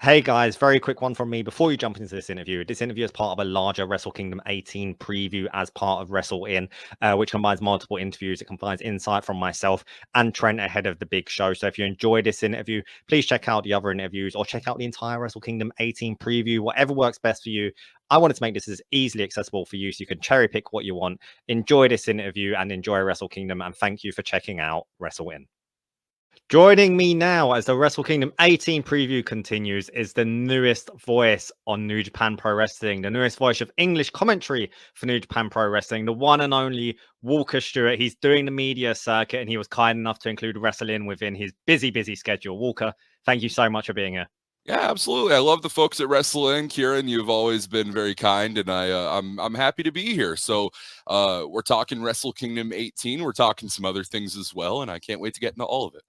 Hey guys, very quick one from me before you jump into this interview. This interview is part of a larger Wrestle Kingdom 18 preview as part of Wrestle In, which combines multiple interviews. It combines insight from myself and Trent ahead of the big show. So if you enjoy this interview, please check out the other interviews or check out the entire Wrestle Kingdom 18 preview, whatever works best for you. I wanted to make this as easily accessible for you so you can cherry pick what you want. Enjoy this interview and enjoy Wrestle Kingdom. And thank you for checking out Wrestle In. Joining me now as the Wrestle Kingdom 18 preview continues is the newest voice on New Japan Pro Wrestling, the newest voice of English commentary for New Japan Pro Wrestling, the one and only Walker Stewart. He's doing the media circuit and he was kind enough to include wrestling within his busy schedule. Walker, thank you so much for being here. Yeah, absolutely. I love the folks at Wrestle In. Kieran, you've always been very kind, and I'm happy to be here. So we're talking Wrestle Kingdom 18. We're talking some other things as well, and I can't wait to get into all of it.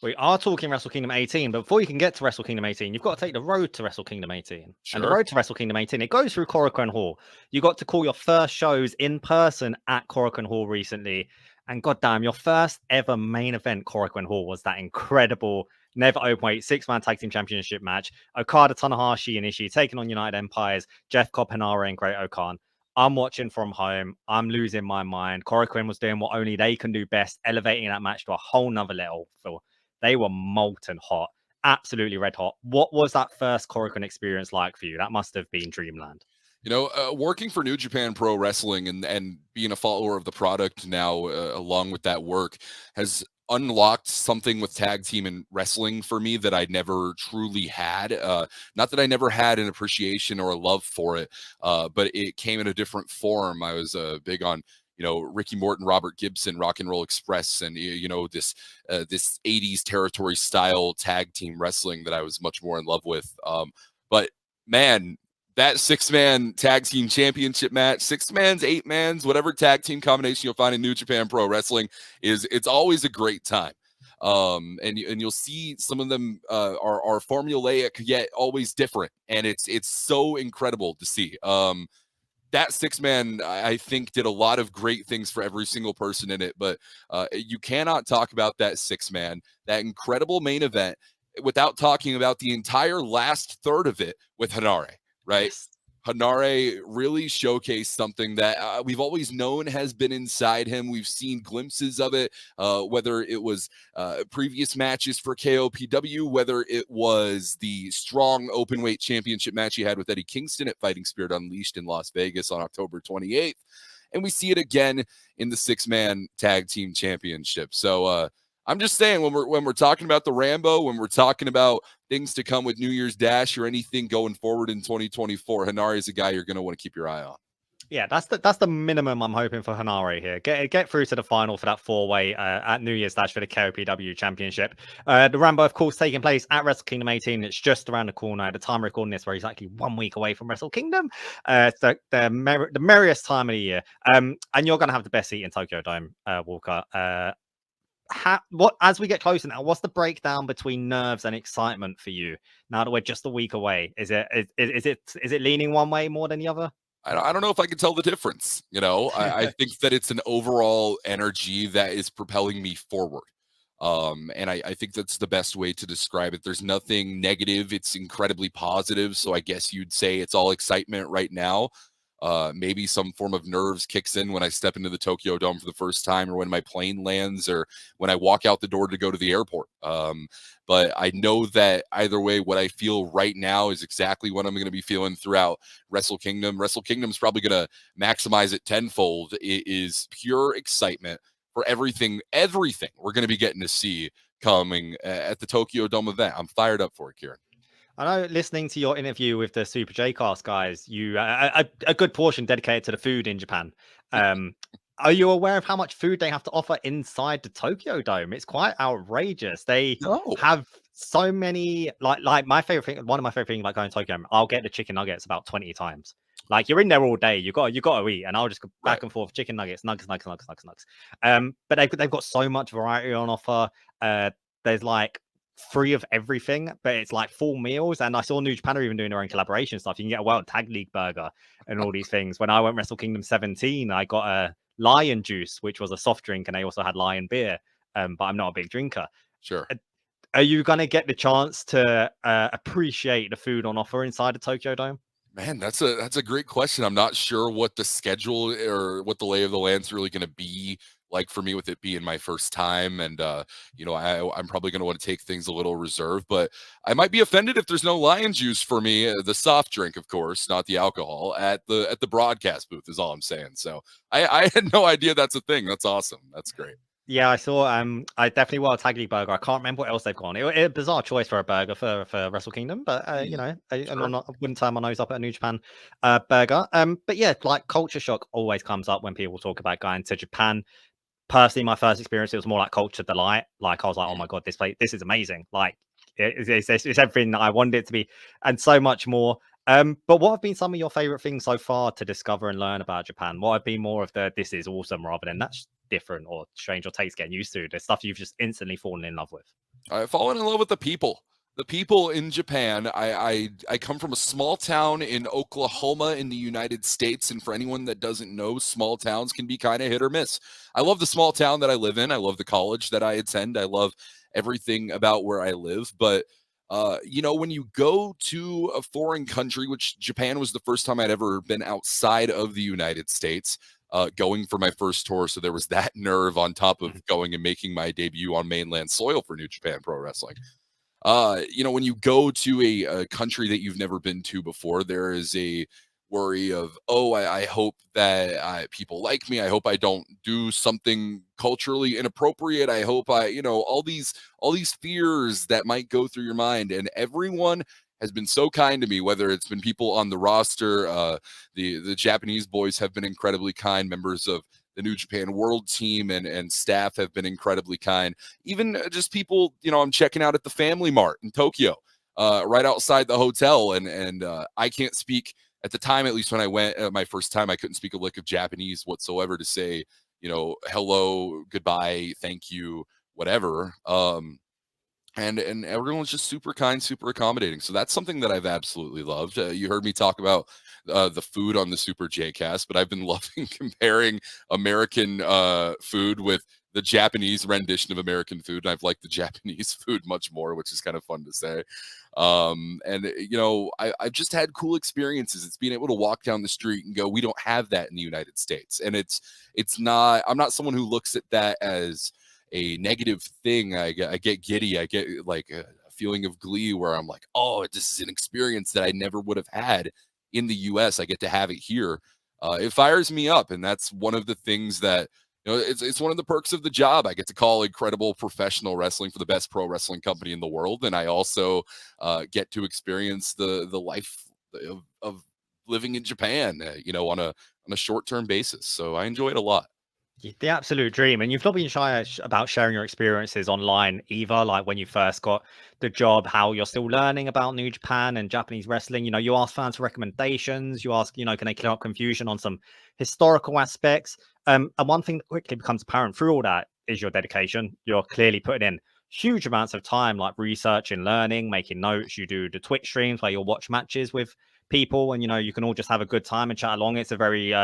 We are talking Wrestle Kingdom 18, but before you can get to Wrestle Kingdom 18, you've got to take the road to Wrestle Kingdom 18. And the Sure. road to Wrestle Kingdom 18, it goes through Korakuen Hall. You got to call your first shows in person at Korakuen Hall recently. And goddamn, your first ever main event, Korakuen Hall, was that incredible Never Openweight 6-man tag team championship match. Okada, Tanahashi, and Ishii taking on United Empires, Jeff Cobb, Hanare, and Great Okan. I'm watching from home. I'm losing my mind. Korakuen was doing what only they can do best, elevating that match to a whole nother level. They were molten hot, absolutely red hot. What was that first Korakuen experience like for you? That must have been dreamland. Working for New Japan Pro Wrestling and being a follower of the product now, along with that work, has unlocked something with tag team and wrestling for me that I never truly had. Not that I never had an appreciation or a love for it, but it came in a different form. I was big on Ricky Morton, Robert Gibson, Rock and Roll Express, and this 80s territory style tag team wrestling that I was much more in love with. But man, that 6-man tag team championship match, 6-mans, 8-mans, whatever tag team combination you'll find in New Japan Pro Wrestling, it's always a great time. And you'll see some of them are formulaic yet always different, and it's so incredible to see. That 6-man, I think, did a lot of great things for every single person in it, but you cannot talk about that 6-man, that incredible main event, without talking about the entire last third of it with Hanare, right? Yes. Hanare really showcased something that we've always known has been inside him. We've seen glimpses of it, whether it was previous matches for KOPW, whether it was the strong openweight championship match he had with Eddie Kingston at Fighting Spirit Unleashed in Las Vegas on October 28th. And we see it again in the 6-man tag team championship. So I'm just saying, when we're talking about the Rambo, when we're talking about things to come with New Year's Dash or anything going forward in 2024, Hanare is a guy you're going to want to keep your eye on. Yeah, that's the minimum I'm hoping for Hanare here. Get through to the final for that 4-way at New Year's Dash for the KOPW Championship. The Rambo, of course, taking place at Wrestle Kingdom 18. It's just around the corner. At the time of recording this, we're exactly 1 week away from Wrestle Kingdom. It's the merriest time of the year. And you're going to have the best seat in Tokyo Dome, Walker. As we get closer now, what's the breakdown between nerves and excitement for you now that we're just a week away? Is it leaning one way more than the other? I don't know if I can tell the difference. I think that it's an overall energy that is propelling me forward. And I think that's the best way to describe it. There's nothing negative. It's incredibly positive. So I guess you'd say it's all excitement right now. Maybe some form of nerves kicks in when I step into the Tokyo Dome for the first time, or when my plane lands, or when I walk out the door to go to the airport. But I know that either way, what I feel right now is exactly what I'm going to be feeling throughout Wrestle Kingdom. Wrestle Kingdom is probably going to maximize it tenfold. It is pure excitement for everything we're going to be getting to see coming at the Tokyo Dome event. I'm fired up for it, Kieran. I know, listening to your interview with the Super J-Cast guys, you a good portion dedicated to the food in Japan. Are you aware of how much food they have to offer inside the Tokyo Dome? It's quite outrageous. They have so many, like my favorite thing. One of my favorite things about going to Tokyo, I'll get the chicken nuggets about 20 times. Like, you're in there all day, you got to eat, and I'll just go back and forth, chicken nuggets, nuggets. But they've got so much variety on offer. There's like 3 of everything, but it's like full meals. And I saw New Japan are even doing their own collaboration stuff. You can get a World Tag League burger and all these things. When I went Wrestle Kingdom 17, I got a Lion Juice, which was a soft drink, and they also had Lion Beer. But I'm not a big drinker. Sure. Are you going to get the chance to appreciate the food on offer inside the Tokyo Dome? Man, that's a great question. I'm not sure what the schedule or what the lay of the land's really going to be like for me with it being my first time, and I'm probably going to want to take things a little reserved. But I might be offended if there's no lion juice for me, the soft drink, of course, not the alcohol, at the broadcast booth. Is all I'm saying. So I had no idea that's a thing. That's awesome. That's great. Yeah, I saw. I definitely want a Tag League burger. I can't remember what else they've gone. A bizarre choice for a burger for Wrestle Kingdom, but I wouldn't turn my nose up at a New Japan burger. But yeah, like culture shock always comes up when people talk about going to Japan. Personally, my first experience, it was more like culture delight. Like I was like, oh my god, this is amazing. Like it's everything that I wanted it to be, and so much more. But what have been some of your favorite things so far to discover and learn about Japan? What have been more of the this is awesome rather than that's different or strange or takes getting used to? The stuff you've just instantly fallen in love with. I've fallen in love with the people. The people in Japan. I come from a small town in Oklahoma in the United States, and for anyone that doesn't know, small towns can be kind of hit or miss. I love the small town that I live in. I love the college that I attend. I love everything about where I live. But when you go to a foreign country, which Japan was the first time I'd ever been outside of the United States, going for my first tour. So there was that nerve on top of going and making my debut on mainland soil for New Japan Pro Wrestling. When you go to a country that you've never been to before, there is a worry of, I hope that people like me. I hope I don't do something culturally inappropriate. I hope all these fears that might go through your mind. And everyone has been so kind to me, whether it's been people on the roster, the Japanese boys have been incredibly kind, members of the New Japan World Team and staff have been incredibly kind. Even just people, I'm checking out at the Family Mart in Tokyo, right outside the hotel. And I can't speak, at the time, at least when I went my first time, I couldn't speak a lick of Japanese whatsoever to say, hello, goodbye, thank you, whatever. And everyone's just super kind, super accommodating. So that's something that I've absolutely loved. You heard me talk about the food on the Super J Cast, but I've been loving comparing American food with the Japanese rendition of American food. And I've liked the Japanese food much more, which is kind of fun to say. I've just had cool experiences. It's being able to walk down the street and go, we don't have that in the United States. And I'm not someone who looks at that as a negative thing. I get giddy. I get like a feeling of glee where I'm like, oh, this is an experience that I never would have had in the US. I get to have it here. It fires me up. And that's one of the things that, it's one of the perks of the job. I get to call incredible professional wrestling for the best pro wrestling company in the world. And I also get to experience the life of living in Japan, on a short-term basis. So I enjoy it a lot. The absolute dream. And you've not been shy about sharing your experiences online either, like when you first got the job, how you're still learning about New Japan and Japanese wrestling. You ask fans for recommendations, you ask, can they clear up confusion on some historical aspects? And one thing that quickly becomes apparent through all that is your dedication. You're clearly putting in huge amounts of time, like researching, learning, making notes. You do the Twitch streams where you'll watch matches with people and you can all just have a good time and chat along. It's a very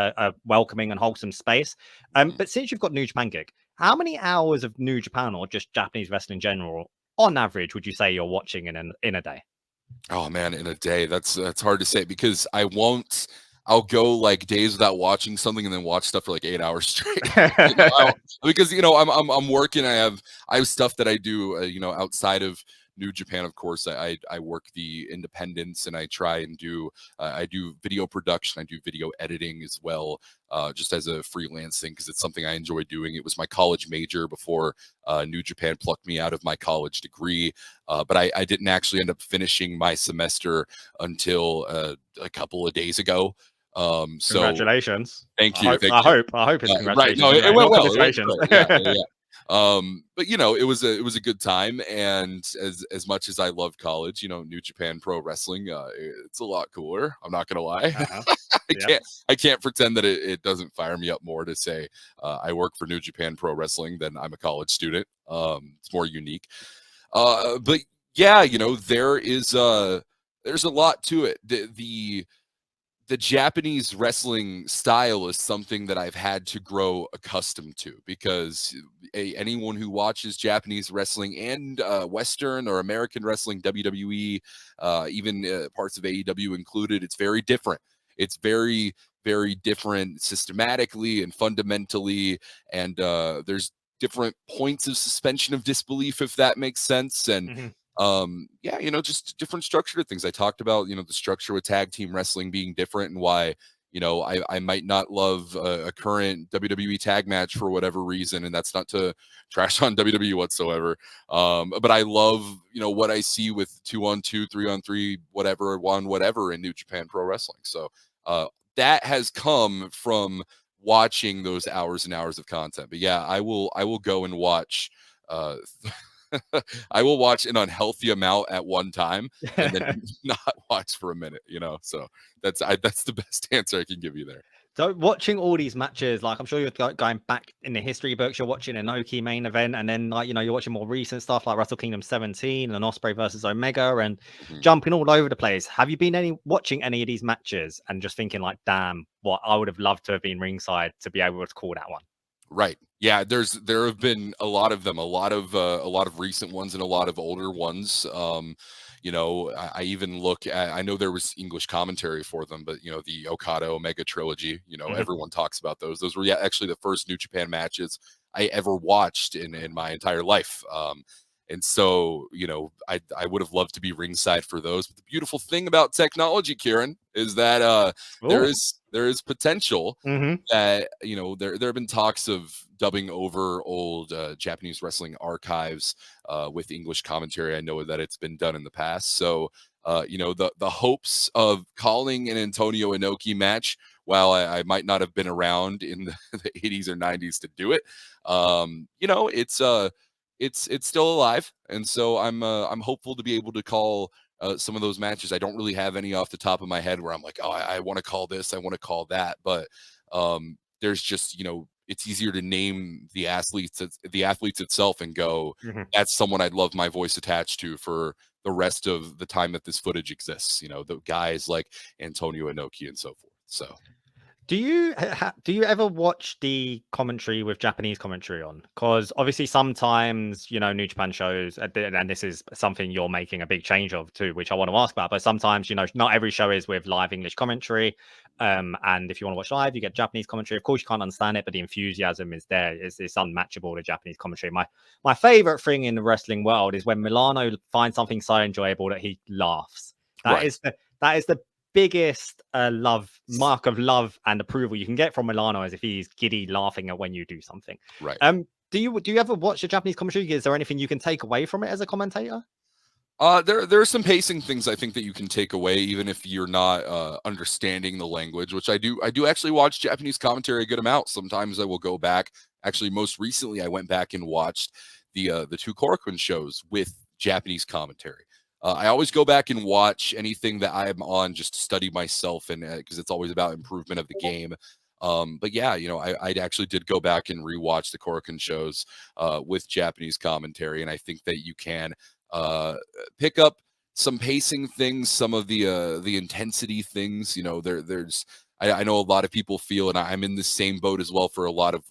welcoming and wholesome space. But since you've got New Japan gig, how many hours of New Japan or just Japanese wrestling in general on average would you say you're watching in a day? Oh man, in a day, that's hard to say because I'll go like days without watching something and then watch stuff for like 8 hours straight. Because I'm working. I have stuff that I do outside of New Japan. Of course, I work the independents and I try and do I do video production. I do video editing as well, just as a freelance thing because it's something I enjoy doing. It was my college major before New Japan plucked me out of my college degree, but I didn't actually end up finishing my semester until a couple of days ago. So congratulations. Thank you. I hope it's congratulations. Right. No, it went well. Yeah. But it was a good time, and as much as I love college, New Japan Pro Wrestling, it's a lot cooler. I'm not gonna lie. I can't pretend that it doesn't fire me up more to say I work for New Japan Pro Wrestling than I'm a college student. It's more unique. But yeah, there's a lot to it. the Japanese wrestling style is something that I've had to grow accustomed to, because anyone who watches Japanese wrestling and Western or American wrestling, WWE, even parts of AEW included, it's very different. It's very, very different systematically and fundamentally. And there's different points of suspension of disbelief, if that makes sense. And yeah, just different structure to things. I talked about, the structure with tag team wrestling being different, and why, I might not love a current WWE tag match for whatever reason, and that's not to trash on WWE whatsoever. But I love, what I see with 2-on-2, 3-on-3, whatever, whatever in New Japan Pro Wrestling. So that has come from watching those hours and hours of content. But yeah, I will go and watch uh I will watch an unhealthy amount at one time and then not watch for a minute, So that's the best answer I can give you there. So watching all these matches, like I'm sure you're going back in the history books, you're watching an Inoki main event, and then you're watching more recent stuff like Wrestle Kingdom 17 and Ospreay versus Omega, and jumping all over the place. Have you been watching any of these matches and just thinking like, damn, what I would have loved to have been ringside to be able to call that one? Right. Yeah, there have been a lot of them, a lot of recent ones and a lot of older ones. I even look at, I know there was English commentary for them, but the Okada Omega trilogy, everyone talks about those. Those were actually the first New Japan matches I ever watched in my entire life. And so, I would have loved to be ringside for those. But the beautiful thing about technology, Kieran, is that there is potential that there have been talks of dubbing over old Japanese wrestling archives with English commentary. I know that it's been done in the past. So the hopes of calling an Antonio Inoki match, while I might not have been around in the 80s or 90s to do it, it's still alive. And so I'm hopeful to be able to call some of those matches. I don't really have any off the top of my head where I'm like, oh, I want to call this, I want to call that. But there's just, it's easier to name the athletes itself and go, that's someone I'd love my voice attached to for the rest of the time that this footage exists. The guys like Antonio Inoki and so forth. So do you ever watch the commentary with Japanese commentary on? Because obviously sometimes, New Japan shows, and this is something you're making a big change of too, which I want to ask about. But sometimes, not every show is with live English commentary. And if you want to watch live, you get Japanese commentary. Of course, you can't understand it, but the enthusiasm is there. It's unmatchable, the Japanese commentary. My favorite thing in the wrestling world is when Milano finds something so enjoyable that he laughs. That is the biggest mark of love and approval you can get from Milano, is if he's giddy laughing at when you do something. Right. Do you ever watch the Japanese commentary? Is there anything you can take away from it as a commentator? There are some pacing things I think that you can take away, even if you're not understanding the language, which I do actually watch Japanese commentary a good amount. Sometimes I will go back. Actually, most recently I went back and watched the two Korakuen shows with Japanese commentary. I always go back and watch anything that I'm on just to study myself, and because it's always about improvement of the game. But yeah, I actually did go back and rewatch the Korakuen shows with Japanese commentary, and I think that you can pick up some pacing things, some of the intensity things. There's I know a lot of people feel, and I'm in the same boat as well, for a lot of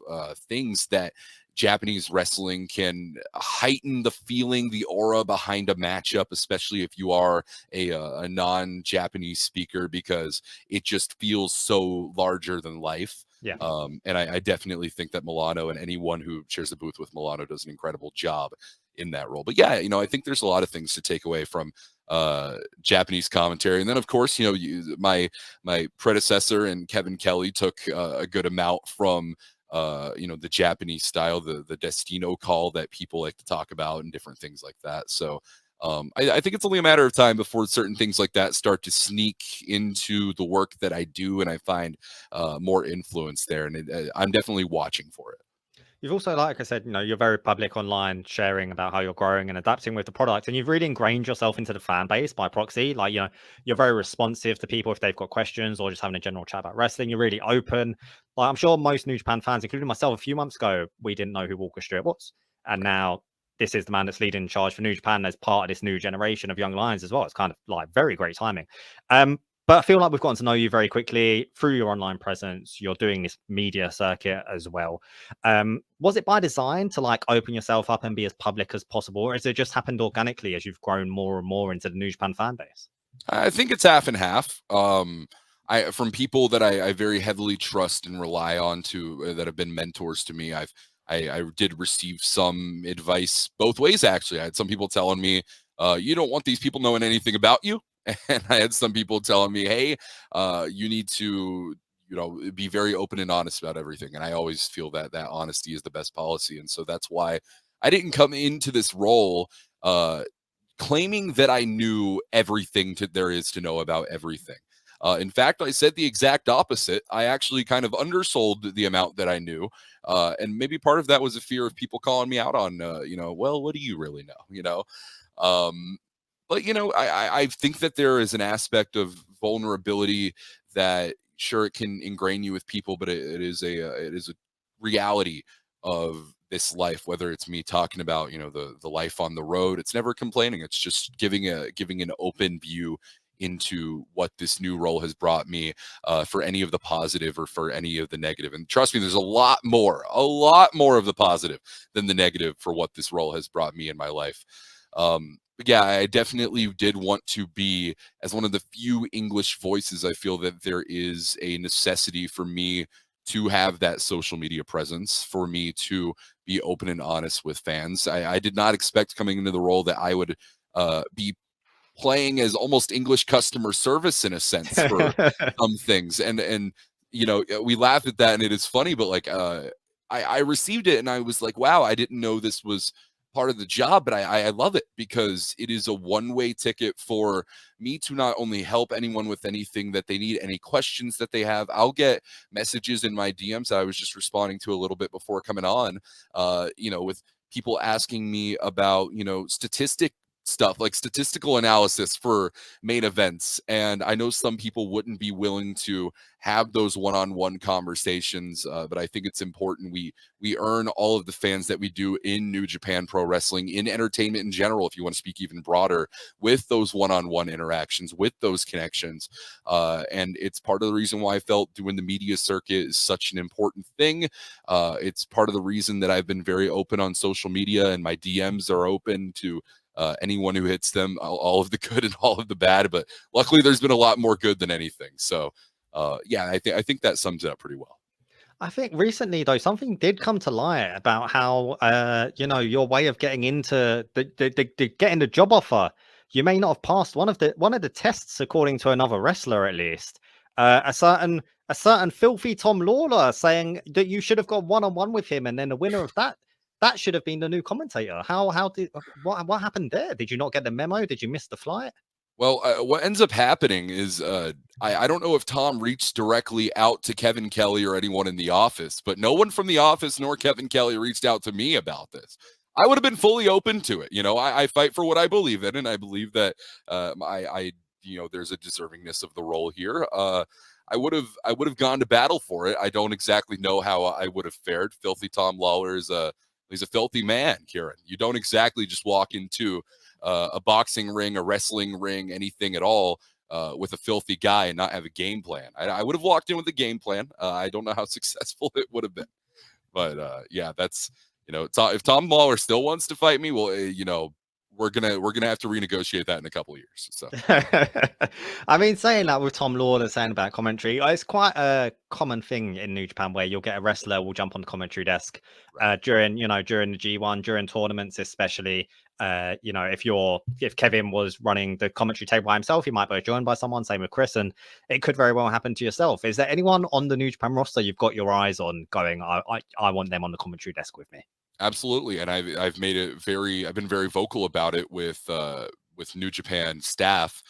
things that Japanese wrestling can heighten the feeling, the aura behind a matchup, especially if you are a non-Japanese speaker, because it just feels so larger than life. Yeah. And I definitely think that Milano, and anyone who shares a booth with Milano, does an incredible job in that role. But yeah, I think there's a lot of things to take away from Japanese commentary. And then of course, my predecessor and Kevin Kelly took a good amount from the Japanese style, the Destino call that people like to talk about, and different things like that. So I think it's only a matter of time before certain things like that start to sneak into the work that I do, and I find more influence there. And I'm definitely watching for it. You've also, like I said, you're very public online, sharing about how you're growing and adapting with the product, and you've really ingrained yourself into the fan base by proxy. Like, you're very responsive to people if they've got questions or just having a general chat about wrestling. You're really open. Like, I'm sure most New Japan fans, including myself, a few months ago, we didn't know who Walker Stewart was, and now this is the man that's leading in charge for New Japan as part of this new generation of young lions as well. It's kind of like very great timing. But I feel like we've gotten to know you very quickly through your online presence. You're doing this media circuit as well. Was it by design to like open yourself up and be as public as possible, or has it just happened organically as you've grown more and more into the New Japan fan base? I think it's half and half. From people that I very heavily trust and rely on that have been mentors to me. I did receive some advice both ways. Actually, I had some people telling me, "You don't want these people knowing anything about you," and I had some people telling me, "Hey, you need to." Be very open and honest about everything. And I always feel that honesty is the best policy. And so that's why I didn't come into this role claiming that I knew everything there is to know about everything. In fact, I said the exact opposite. I actually kind of undersold the amount that I knew. And maybe part of that was a fear of people calling me out on, well, what do you really know? But, I think that there is an aspect of vulnerability that sure it can ingrain you with people, but it is a reality of this life, whether it's me talking about the life on the road. It's never complaining, it's just giving an open view into what this new role has brought me, for any of the positive or for any of the negative. And trust me, there's a lot more of the positive than the negative for what this role has brought me in my life. But yeah, I definitely did want to be, as one of the few English voices, I feel that there is a necessity for me to have that social media presence, for me to be open and honest with fans. I did not expect coming into the role that I would be playing as almost English customer service in a sense for some things. And we laugh at that and it is funny, but like I received it and I was like, wow, I didn't know this was part of the job, but I love it because it is a one-way ticket for me to not only help anyone with anything that they need, any questions that they have. I'll get messages in my DMs that I was just responding to a little bit before coming on, with people asking me about, stuff like statistical analysis for main events. And I know some people wouldn't be willing to have those one-on-one conversations, but I think it's important we earn all of the fans that we do in New Japan Pro Wrestling, in entertainment in general, if you want to speak even broader, with those one-on-one interactions, with those connections. And it's part of the reason why I felt doing the media circuit is such an important thing. It's part of the reason that I've been very open on social media and my DMs are open to anyone who hits them, all of the good and all of the bad. But luckily, there's been a lot more good than anything. So, yeah, I think that sums it up pretty well. I think recently though something did come to light about how your way of getting into the getting the job offer. You may not have passed one of the tests according to another wrestler at least. A certain filthy Tom Lawlor saying that you should have got one-on-one with him, and then the winner of that should have been the new commentator. How did what happened there? Did you not get the memo? Did you miss the flight? Well, what ends up happening is I don't know if Tom reached directly out to Kevin Kelly or anyone in the office, but no one from the office nor Kevin Kelly reached out to me about this. I would have been fully open to it. I fight for what I believe in, and I believe that there's a deservingness of the role here. I would have gone to battle for it. I don't exactly know how I would have fared. Filthy Tom Lawlor he's a filthy man, Kieran. You don't exactly just walk into a boxing ring, a wrestling ring, anything at all, with a filthy guy and not have a game plan. I would have walked in with a game plan. I don't know how successful it would have been, but yeah, that's if Tom Lawlor still wants to fight me, well, we're gonna have to renegotiate that in a couple of years. So, I mean, saying that with Tom Lawlor saying about commentary, it's quite a common thing in New Japan where you'll get a wrestler will jump on the commentary desk during the G1, during tournaments, especially. If Kevin was running the commentary table by himself, he might be joined by someone. Same with Chris, and it could very well happen to yourself. Is there anyone on the New Japan roster you've got your eyes on going? I want them on the commentary desk with me. absolutely, and I've been very vocal about it with New Japan staff.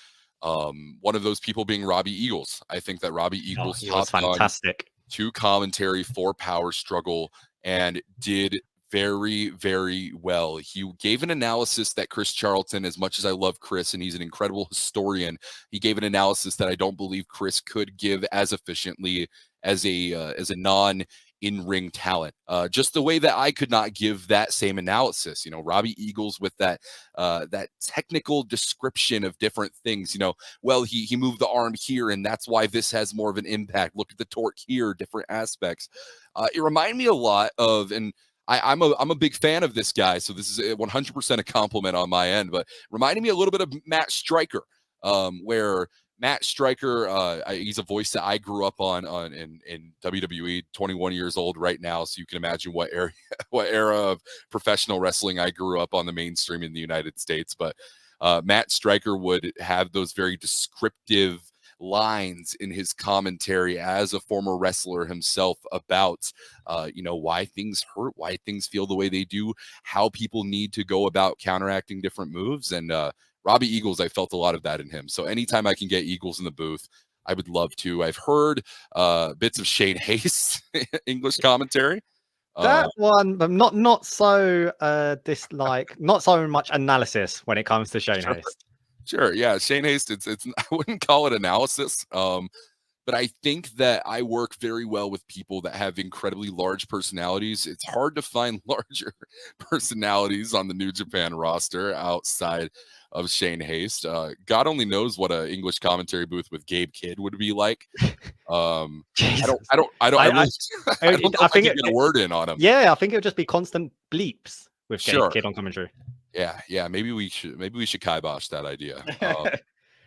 One of those people being Robbie Eagles. I think that Robbie Eagles He was hopped on fantastic. to commentary for Power Struggle and did very, very well. He gave an analysis that Chris Charlton, as much as I love Chris and he's an incredible historian, he gave an analysis that I don't believe Chris could give as efficiently as a non in-ring talent. Just the way that I could not give that same analysis. Robbie Eagles with that technical description of different things. Well, he moved the arm here, and that's why this has more of an impact. Look at the torque here, different aspects. It reminded me a lot of, and I'm a big fan of this guy, so this is 100% a compliment on my end, but reminded me a little bit of Matt Stryker, where Matt Stryker, he's a voice that I grew up on in WWE. 21 years old right now, so you can imagine what era of professional wrestling I grew up on the mainstream in the United States. But Matt Stryker would have those very descriptive lines in his commentary as a former wrestler himself about why things hurt, why things feel the way they do, how people need to go about counteracting different moves. And Robbie Eagles, I felt a lot of that in him. So anytime I can get Eagles in the booth, I would love to. I've heard bits of Shane Haste English commentary. That one, not so not so much analysis when it comes to Shane Haste. Sure, yeah, Shane Haste. It's I wouldn't call it analysis, but I think that I work very well with people that have incredibly large personalities. It's hard to find larger personalities on the New Japan roster outside of Shane Haste. God only knows what an English commentary booth with Gabe Kidd would be like. I don't know if I can get a word in on him. Yeah, I think it would just be constant bleeps with Gabe Kidd on commentary. Yeah. Maybe we should kibosh that idea.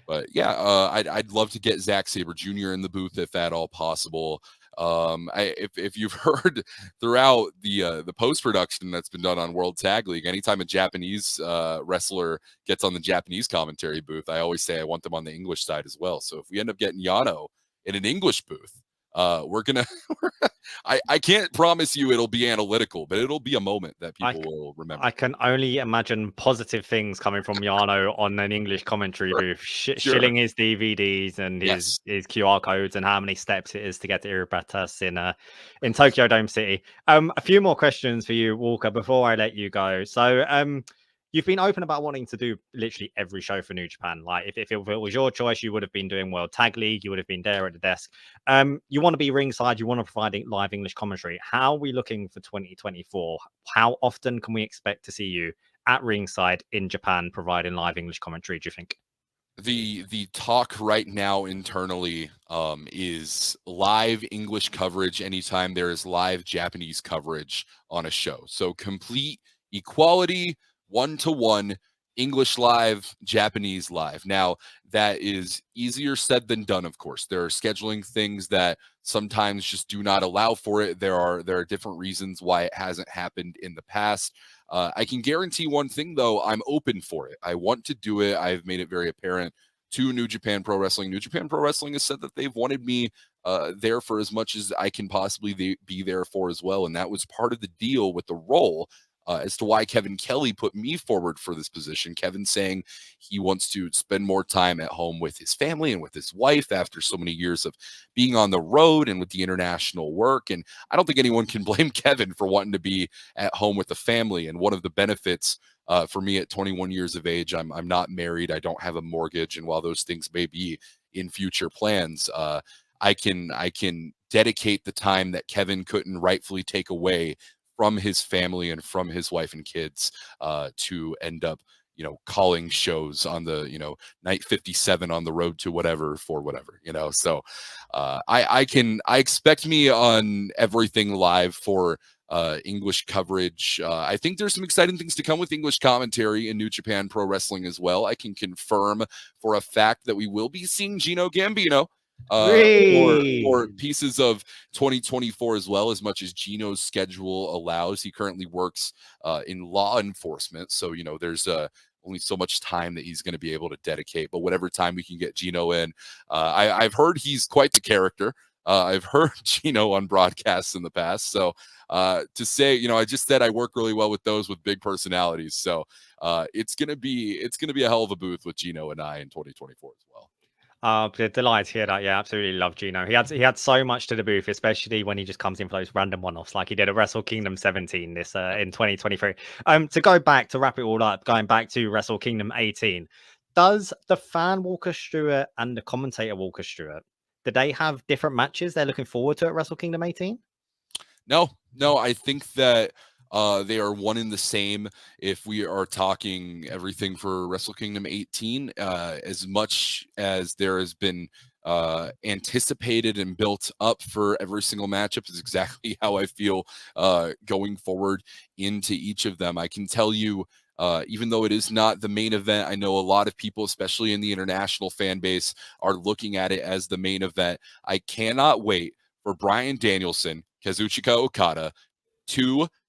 But yeah, I'd love to get Zack Sabre Jr. in the booth if at all possible. If you've heard throughout the post production that's been done on World Tag League, anytime a Japanese wrestler gets on the Japanese commentary booth, I always say I want them on the English side as well. So if we end up getting Yano in an English booth, we're gonna. I can't promise you it'll be analytical, but it'll be a moment that people will remember. I can only imagine positive things coming from Yano on an English commentary booth, shilling his DVDs and his QR codes and how many steps it is to get to Iribatas in Tokyo Dome City. A few more questions for you, Walker, before I let you go. So, you've been open about wanting to do literally every show for New Japan. Like, if it was your choice, you would have been doing World Tag League. You would have been there at the desk. You want to be ringside. You want to provide live English commentary. How are we looking for 2024? How often can we expect to see you at ringside in Japan providing live English commentary, do you think? The talk right now internally is live English coverage anytime there is live Japanese coverage on a show. So complete equality, 1-to-1, English live, Japanese live. Now, that is easier said than done, of course. There are scheduling things that sometimes just do not allow for it. There are different reasons why it hasn't happened in the past. I can guarantee one thing, though. I'm open for it. I want to do it. I've made it very apparent to New Japan Pro Wrestling. New Japan Pro Wrestling has said that they've wanted me there for as much as I can possibly be there for as well. And that was part of the deal with the role as to why Kevin Kelly put me forward for this position. Kevin saying he wants to spend more time at home with his family and with his wife after so many years of being on the road and with the international work. And I don't think anyone can blame Kevin for wanting to be at home with the family. And one of the benefits for me at 21 years of age, I'm not married. I don't have a mortgage. And while those things may be in future plans, I can dedicate the time that Kevin couldn't rightfully take away from his family and from his wife and kids to end up, calling shows on the, night 57 on the road to whatever for whatever, So I expect me on everything live for English coverage. I think there's some exciting things to come with English commentary in New Japan Pro Wrestling as well. I can confirm for a fact that we will be seeing Gino Gambino or pieces of 2024 as well, as much as Gino's schedule allows. He currently works in law enforcement, so there's only so much time that he's going to be able to dedicate, but whatever time we can get Gino in, I've heard he's quite the character. I've heard Gino on broadcasts in the past, so to say, I just said I work really well with those with big personalities, so it's gonna be a hell of a booth with Gino and I in 2024 as well. Delighted to hear that. Yeah, absolutely love Gino. He had so much to the booth, especially when he just comes in for those random one-offs, like he did at Wrestle Kingdom 17 this in 2023. To go back to wrap it all up, going back to Wrestle Kingdom 18, does the fan Walker Stewart and the commentator Walker Stewart, do they have different matches they're looking forward to at Wrestle Kingdom 18? No, I think that they are one in the same. If we are talking everything for Wrestle Kingdom 18, as much as there has been anticipated and built up for every single matchup, is exactly how I feel going forward into each of them. I can tell you, even though it is not the main event, I know a lot of people, especially in the international fan base, are looking at it as the main event. I cannot wait for Bryan Danielson, Kazuchika Okada,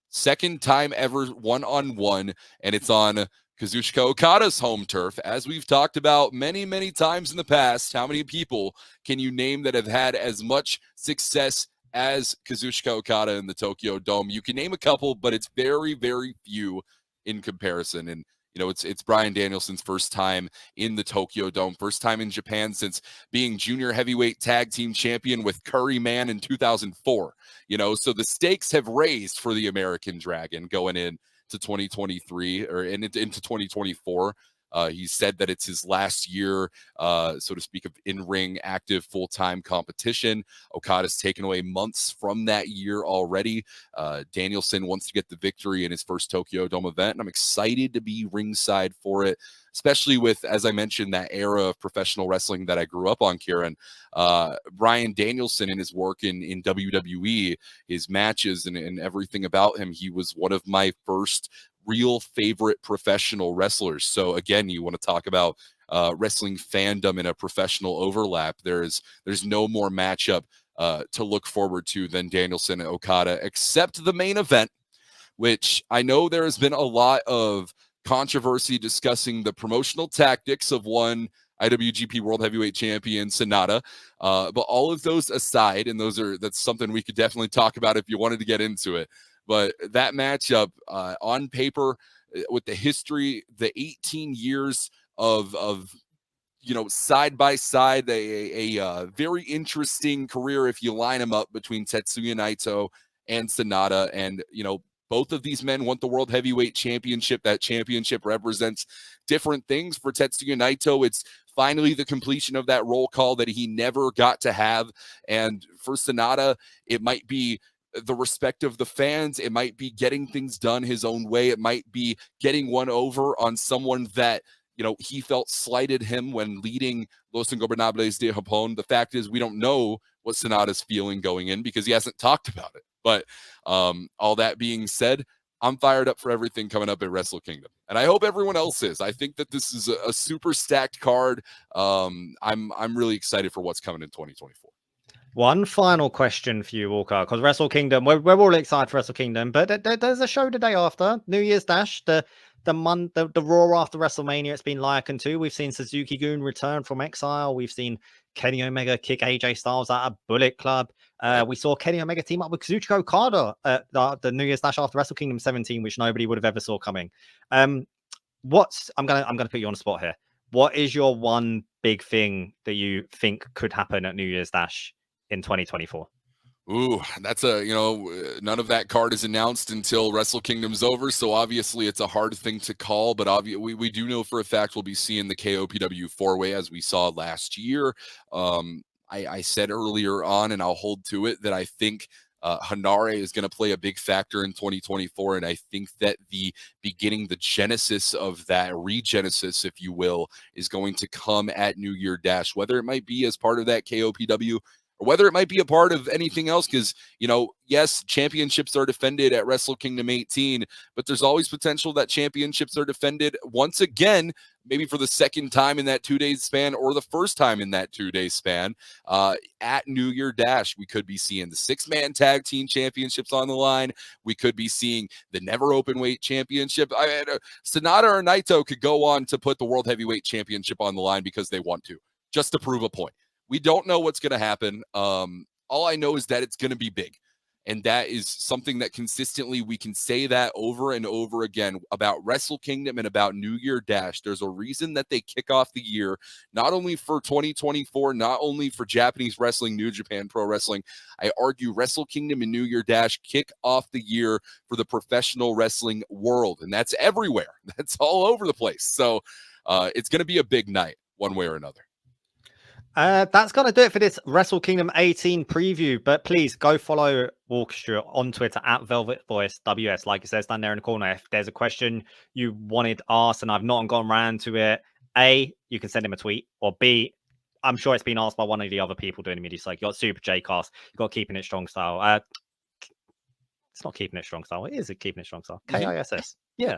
second time ever one-on-one, and it's on Kazuchika Okada's home turf. As we've talked about many, many times in the past, how many people can you name that have had as much success as Kazuchika Okada in the Tokyo Dome? You can name a couple, but it's very, very few in comparison. And it's Bryan Danielson's first time in the Tokyo Dome, first time in Japan since being junior heavyweight tag team champion with Curry Man in 2004. So the stakes have raised for the American Dragon going in to 2023 or into 2024. He said that it's his last year, so to speak, of in-ring active full-time competition. Okada's taken away months from that year already. Danielson wants to get the victory in his first Tokyo Dome event, and I'm excited to be ringside for it, especially with, as I mentioned, that era of professional wrestling that I grew up on, Kieran. Bryan Danielson and his work in WWE, his matches and everything about him, he was one of my first real favorite professional wrestlers. So again, you want to talk about wrestling fandom and a professional overlap. There's no more matchup to look forward to than Danielson and Okada, except the main event, which I know there has been a lot of controversy discussing the promotional tactics of one IWGP World Heavyweight Champion, Sonata. But all of those aside, and that's something we could definitely talk about if you wanted to get into it. But that matchup on paper, with the history, the 18 years of side by side, a very interesting career if you line them up between Tetsuya Naito and Sonata. And, both of these men want the World Heavyweight Championship. That championship represents different things. For Tetsuya Naito, it's finally the completion of that roll call that he never got to have. And for Sonata, it might be the respect of the fans. It might be getting things done his own way. It might be getting one over on someone that, he felt slighted him when leading Los Ingobernables de Japón. The fact is, we don't know what Sonata's feeling going in because he hasn't talked about it. But all that being said, I'm fired up for everything coming up at Wrestle Kingdom, and I hope everyone else is. I think that this is a super stacked card. I'm really excited for what's coming in 2024. One final question for you, Walker, because Wrestle Kingdom, we're all excited for Wrestle Kingdom, but there's a show the day after New Year's Dash, the Raw after WrestleMania. It's been likened to. We've seen Suzuki-gun return from exile. We've seen Kenny Omega kick AJ Styles out of Bullet Club. We saw Kenny Omega team up with Kazuchika Okada at the New Year's Dash after Wrestle Kingdom 17, which nobody would have ever saw coming. I'm gonna put you on the spot here. What is your one big thing that you think could happen at New Year's Dash in 2024? Ooh, that's none of that card is announced until Wrestle Kingdom's over. So obviously it's a hard thing to call, but we do know for a fact we'll be seeing the KOPW 4-way as we saw last year. I said earlier on, and I'll hold to it, that I think Hanare is going to play a big factor in 2024. And I think that the genesis of that regenesis, if you will, is going to come at New Year Dash, whether it might be as part of that KOPW or whether it might be a part of anything else. Because, yes, championships are defended at Wrestle Kingdom 18, but there's always potential that championships are defended once again, maybe for the second time in that 2-day span or the first time in that 2-day span at New Year Dash. We could be seeing the 6-man tag team championships on the line. We could be seeing the never open weight championship. Sonata or Naito could go on to put the World Heavyweight Championship on the line because they want to, just to prove a point. We don't know what's going to happen. All I know is that it's going to be big. And that is something that consistently we can say that over and over again about Wrestle Kingdom and about New Year Dash. There's a reason that they kick off the year, not only for 2024, not only for Japanese wrestling, New Japan Pro Wrestling. I argue Wrestle Kingdom and New Year Dash kick off the year for the professional wrestling world. And that's everywhere. That's all over the place. So it's going to be a big night one way or another. That's gonna do it for this Wrestle Kingdom 18 preview. But please go follow Walker Stewart on Twitter at Velvet Voice WS. Like it says down there in the corner. If there's a question you wanted asked and I've not gone around to it, A, you can send him a tweet, or B, I'm sure it's been asked by one of the other people doing the media. So you got Super J Cast, you got Keeping It Strong Style. It's not Keeping It Strong Style. It is Keeping It Strong Style. KISS. Yeah.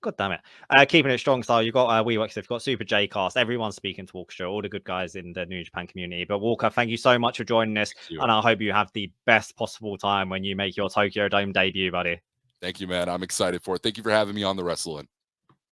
God damn it. Keeping It Strong Style. You've got WeWorks, you've got Super J Cast. Everyone's speaking to Walker Stewart, all the good guys in the New Japan community. But Walker, thank you so much for joining us. And I hope you have the best possible time when you make your Tokyo Dome debut, buddy. Thank you, man. I'm excited for it. Thank you for having me on the Wrestle In.